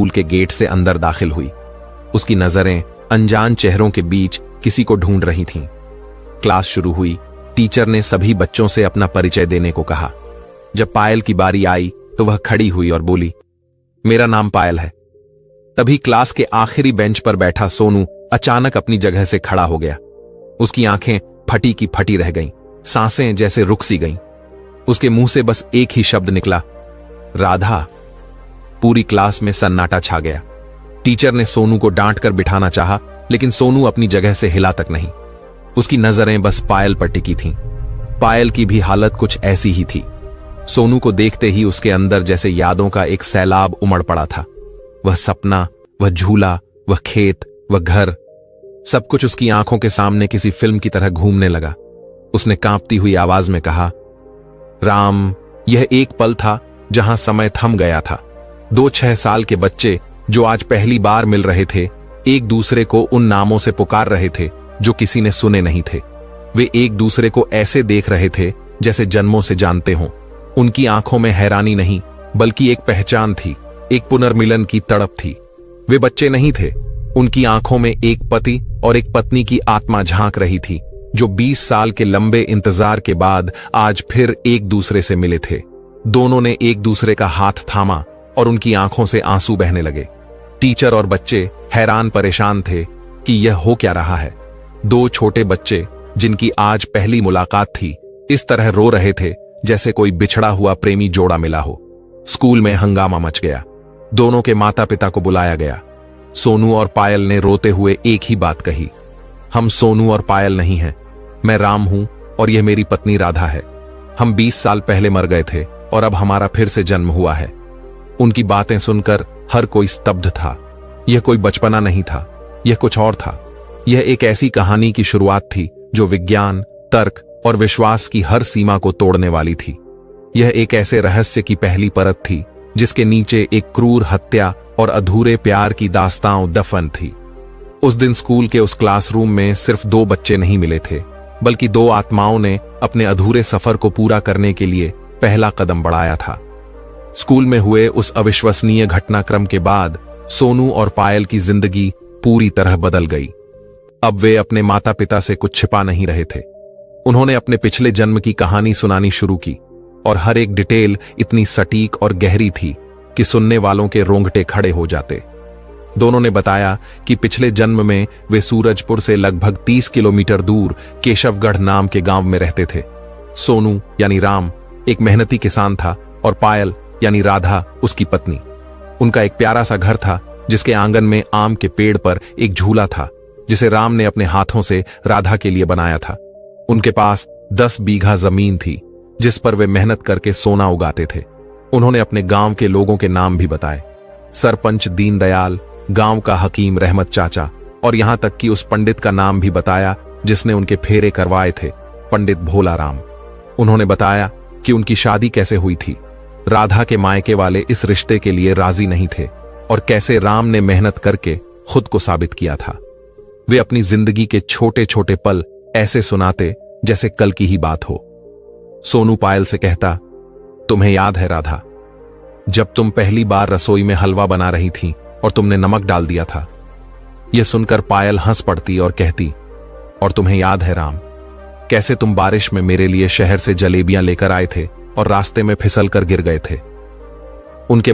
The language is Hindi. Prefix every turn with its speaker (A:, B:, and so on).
A: स्कूल के गेट से अंदर दाखिल हुई। उसकी नजरें अनजान चेहरों के बीच किसी को ढूंढ रही थीं। क्लास शुरू हुई। टीचर ने सभी बच्चों से अपना परिचय देने को कहा। जब पायल की बारी आई तो वह खड़ी हुई और बोली, मेरा नाम पायल है। तभी क्लास के आखिरी बेंच पर बैठा सोनू अचानक अपनी जगह से खड़ा हो गया। उसकी आंखें फटी की फटी रह गईं, सांसें जैसे रुक सी गईं। उसके मुंह से बस एक ही शब्द निकला, राधा। पूरी क्लास में सन्नाटा छा गया। टीचर ने सोनू को डांट कर बिठाना चाहा, लेकिन सोनू अपनी जगह से हिला तक नहीं। उसकी नजरें बस पायल पर टिकी थीं। पायल की भी हालत कुछ ऐसी ही थी। सोनू को देखते ही उसके अंदर जैसे यादों का एक सैलाब उमड़ पड़ा था। वह सपना, वह झूला, वह खेत, वह घर, सब कुछ उसकी आंखों के सामने किसी फिल्म की तरह घूमने लगा। उसने कांपती हुई आवाज में कहा, राम, यह एक पल था जहां समय थम गया था। 2-6 साल के बच्चे जो आज पहली बार मिल रहे थे, एक दूसरे को उन नामों से पुकार रहे थे जो किसी ने सुने नहीं थे। वे एक दूसरे को ऐसे देख रहे थे जैसे जन्मों से जानते हों। उनकी आंखों में हैरानी नहीं, बल्कि एक पहचान थी, एक पुनर्मिलन की तड़प थी। वे बच्चे नहीं थे। उनकी आंखों में एक पति और एक पत्नी की आत्मा झांक रही थी, जो 20 साल के लंबे इंतजार के बाद आज फिर एक दूसरे से मिले थे। दोनों ने एक दूसरे का हाथ थामा और उनकी आंखों से आंसू बहने लगे। टीचर और बच्चे हैरान परेशान थे कि यह हो क्या रहा है। 2 छोटे बच्चे जिनकी आज पहली मुलाकात थी, इस तरह रो रहे थे जैसे कोई बिछड़ा हुआ प्रेमी जोड़ा मिला हो। स्कूल में हंगामा मच गया। दोनों के माता पिता को बुलाया गया। सोनू और पायल ने रोते हुए एक ही बात कही, हम सोनू और पायल नहीं हैं, मैं राम हूं और यह मेरी पत्नी राधा है। हम 20 साल पहले मर गए थे और अब हमारा फिर से जन्म हुआ है। उनकी बातें सुनकर हर कोई स्तब्ध था। यह कोई बचपना नहीं था, यह कुछ और था। यह एक ऐसी कहानी की शुरुआत थी जो विज्ञान, तर्क और विश्वास की हर सीमा को तोड़ने वाली थी। यह एक ऐसे रहस्य की पहली परत थी जिसके नीचे एक क्रूर हत्या और अधूरे प्यार की दास्तां दफन थी। उस दिन स्कूल के उस क्लासरूम में सिर्फ 2 बच्चे नहीं मिले थे, बल्कि 2 आत्माओं ने अपने अधूरे सफर को पूरा करने के लिए पहला कदम बढ़ाया था। स्कूल में हुए उस अविश्वसनीय घटनाक्रम के बाद सोनू और पायल की जिंदगी पूरी तरह बदल गई। अब वे अपने माता पिता से कुछ छिपा नहीं रहे थे। उन्होंने अपने पिछले जन्म की कहानी सुनानी शुरू की और हर एक डिटेल इतनी सटीक और गहरी थी कि सुनने वालों के रोंगटे खड़े हो जाते। दोनों ने बताया कि पिछले जन्म में वे सूरजपुर से लगभग 30 किलोमीटर दूर केशवगढ़ नाम के गांव में रहते थे। सोनू यानी राम एक मेहनती किसान था और पायल यानी राधा उसकी पत्नी। उनका एक प्यारा सा घर था जिसके आंगन में आम के पेड़ पर एक झूला था जिसे राम ने अपने हाथों से राधा के लिए बनाया था। उनके पास 10 बीघा जमीन थी जिस पर वे मेहनत करके सोना उगाते थे। उन्होंने अपने गांव के लोगों के नाम भी बताए, सरपंच दीनदयाल, गांव का हकीम रहमत चाचा, और यहां तक कि उस पंडित का नाम भी बताया जिसने उनके फेरे करवाए थे, पंडित भोला राम। उन्होंने बताया कि उनकी शादी कैसे हुई थी। राधा के मायके वाले इस रिश्ते के लिए राजी नहीं थे और कैसे राम ने मेहनत करके खुद को साबित किया था। वे अपनी जिंदगी के छोटे छोटे पल ऐसे सुनाते जैसे कल की ही बात हो। सोनू पायल से कहता, तुम्हें याद है राधा, जब तुम पहली बार रसोई में हलवा बना रही थी और तुमने नमक डाल दिया था। यह सुनकर पायल हंस पड़ती और कहती, और तुम्हें याद है राम, कैसे तुम बारिश में मेरे लिए शहर से जलेबियां लेकर आए थे और रास्ते में फिसल कर गिर गए थे।